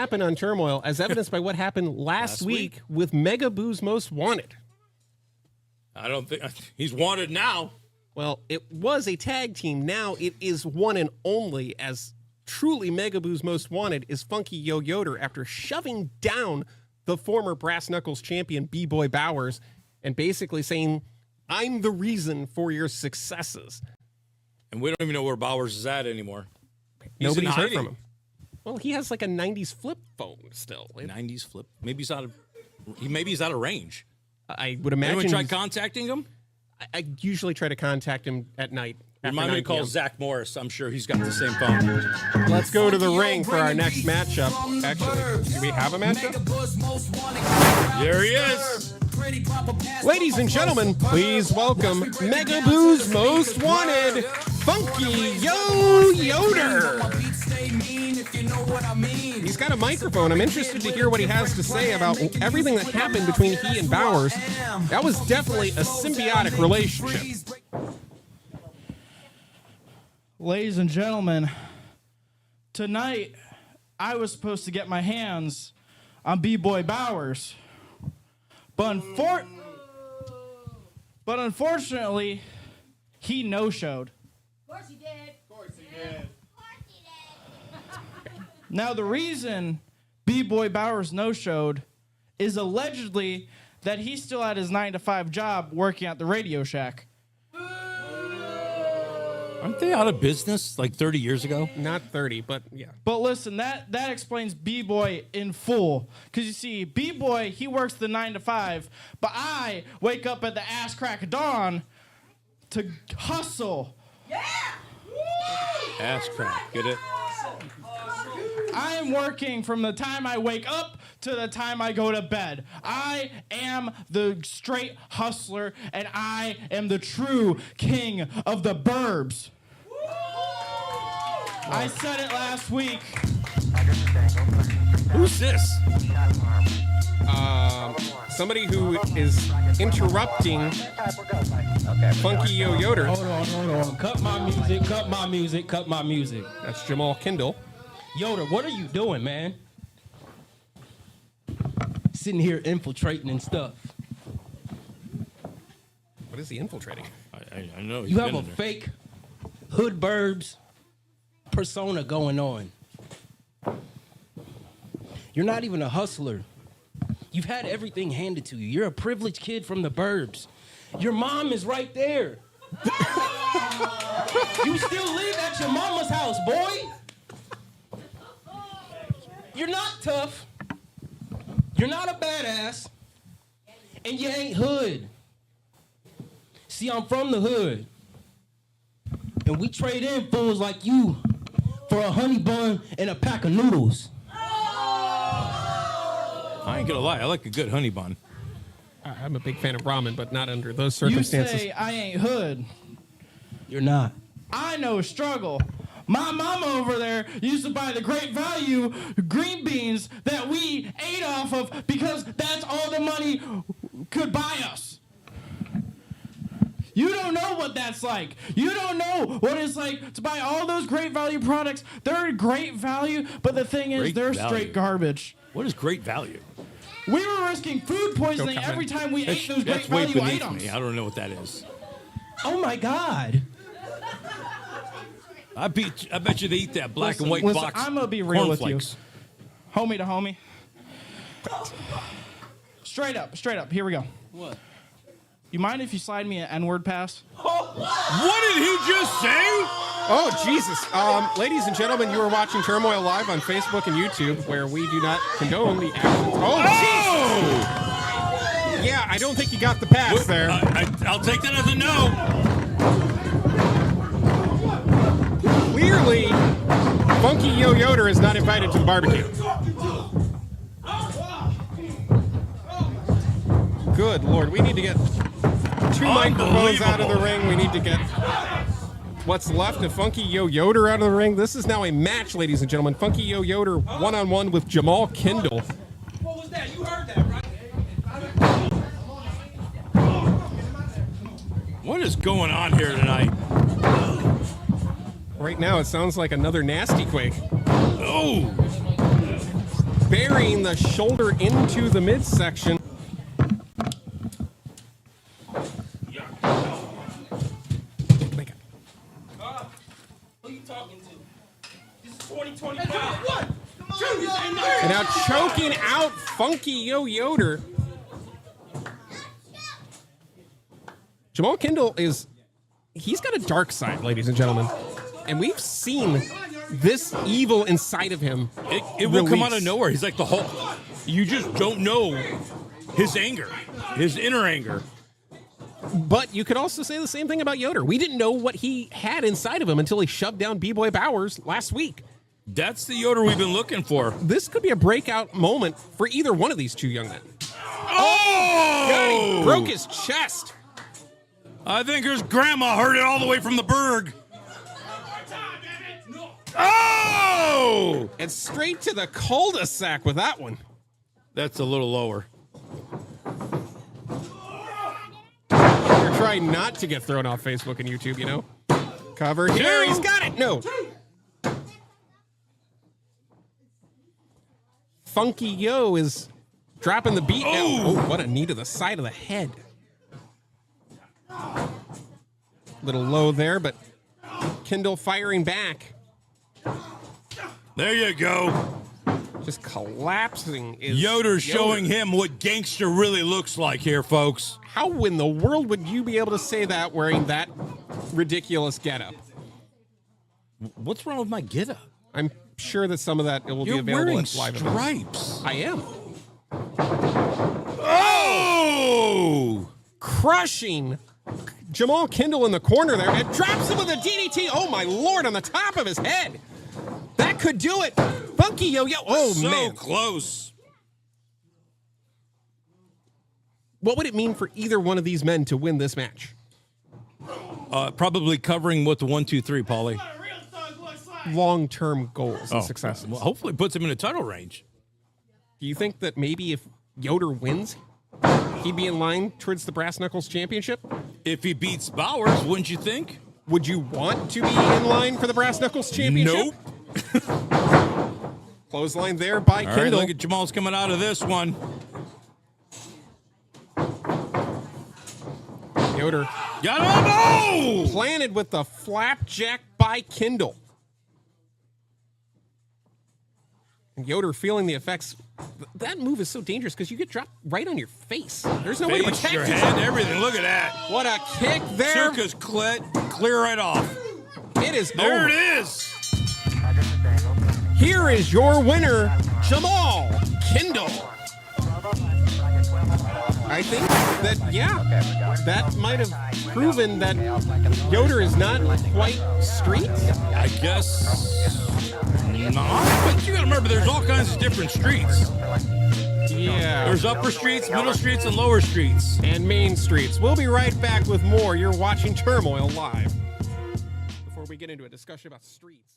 happen on Turmoil, as evidenced by what happened last week with Mega Boo's Most Wanted. I don't think he's wanted now. Well, it was a tag team. Now it is one and only, as truly Mega Boo's Most Wanted is Funky Yoder after shoving down the former Brass Knuckles champion B-Boy Bowers and basically saying, I'm the reason for your successes. And we don't even know where Bowers is at anymore. Nobody's heard from him. Well, he has like a 90s flip phone still. 90s flip? Maybe he's out of range. I would imagine. Anyone tried contacting him? I usually try to contact him at night. Remind me to call Zach Morris. I'm sure he's got the same phone. Let's go to the ring for our next matchup. Actually, do we have a matchup? There he is. Ladies and gentlemen, please welcome Mega Boo's Most Wanted, Funky Yoder. He's got a microphone. I'm interested to hear what he has to say about everything that happened between he and Bowers. That was definitely a symbiotic relationship. Ladies and gentlemen, tonight I was supposed to get my hands on B-Boy Bowers, but unfortunately, he no-showed. Of course he did. Now, the reason B-Boy Bowers no-showed is allegedly that he still had his 9-to-5 job working at the Radio Shack. Aren't they out of business like 30 years ago? Not 30, but yeah. But listen, that explains B-Boy in full. Because you see, B-Boy, he works the 9-to-5, but I wake up at the ass crack of dawn to hustle. Yeah! Ass crack, get it? I am working from the time I wake up to the time I go to bed. I am the straight hustler, and I am the true king of the burbs. I said it last week. Who's this? Somebody who is interrupting Funky Yoder. Hold on. Cut my music. That's Jamal Kindle. Yoder, what are you doing, man? Sitting here infiltrating and stuff. What is he infiltrating? I know. You have a fake hood burbs persona going on. You're not even a hustler. You've had everything handed to you. You're a privileged kid from the burbs. Your mom is right there. You still live at your mama's house, boy. You're not tough. You're not a badass. And you ain't hood. See, I'm from the hood. And we trade in fools like you for a honey bun and a pack of noodles. I ain't gonna lie, I like a good honey bun. I'm a big fan of ramen, but not under those You circumstances. say I ain't hood. You're not. I know struggle. My mama over there used to buy the Great Value green beans that we ate off of because that's all the money could buy us. You don't know what that's like. You don't know what it's like to buy all those Great Value products. They're great value, but the thing is, Great they're value. straight garbage. What is great value? We were risking food poisoning every time we ate those Great That's way Value beneath items. me. I don't know what that is. Oh my God. I bet you they eat that black and white Listen, box. I'm gonna be real with you. cornflakes. Homie to homie. Straight up. Here we go. What? You mind if you slide me an N-word pass? What did he just say? Oh, Jesus. Ladies and gentlemen, you are watching Turmoil Live on Facebook and YouTube, where we do not condone the actions. Oh, Jesus. Yeah, I don't think you got the pass there. I'll take that as a no. Clearly, Funky Yoder is not invited to the barbecue. Good Lord, we need to get two microphones out of the ring. We need to get what's left of Funky Yoder out of the ring. This is now a match, ladies and gentlemen. Funky Yoder one-on-one with Jamal Kindle. What was that? You heard that, right? What is going on here tonight? Right now, it sounds like another nasty quake. Oh! burying the shoulder into the midsection. Who you talking to? This is 2025. And now choking out Funky Yoder. Jamal Kindle he's got a dark side, ladies and gentlemen. And we've seen this evil inside of him. It will come out of nowhere. He's like the Hulk. You just don't know his anger, his inner anger. But you could also say the same thing about Yoder. We didn't know what he had inside of him until he shoved down B-Boy Bowers last week. That's the Yoder we've been looking for. This could be a breakout moment for either one of these two young men. Oh! God, he broke his chest. I think his grandma heard it all the way from the Berg. Oh! And straight to the cul-de-sac with that one. That's a little lower. You're trying not to get thrown off Facebook and YouTube, you know? Cover here. He's got it. No. Funky Yo is dropping the beat. Oh, what a knee to the side of the head. Little low there, but Kindle firing back. There you go. Just collapsing. Is Yoder showing him what gangster really looks like here, folks. How in the world would you be able to say that wearing that ridiculous getup? What's wrong with my getup? I'm sure that some of that will be available wearing at live stripes. events. I am. Oh! Crushing Jamal Kindle in the corner there and drops him with a DDT. Oh, my Lord, on the top of his head. That could do it. Funky Yo-Yo. Oh, so man. Close. What would it mean for either one of these men to win this match? Probably covering what the 1, 2, 3, Paulie. Long-term goals and successes. Well, hopefully it puts him in a title range. Do you think that maybe if Yoder wins, he'd be in line towards the Brass Knuckles Championship? If he beats Bowers, wouldn't you think? Would you want to be in line for the Brass Knuckles Championship? Nope. Clothesline there by All Kindle. right, look at Jamal's coming out of this one. Yoder Got him! Oh! planted with the flapjack by Kindle. And Yoder feeling the effects. That move is so dangerous because you get dropped right on your face. There's no way to Face, protect your yourself. head, everything. Look at that. What a kick there. Circus clear right off. It is There over. it is. Here is your winner, Jamal Kindle. I think that, that might have proven that Yoder is not quite street. I guess not. But you gotta remember, there's all kinds of different streets. Yeah. There's upper streets, middle streets, and lower streets. And main streets. We'll be right back with more. You're watching Turmoil live. Before we get into a discussion about streets.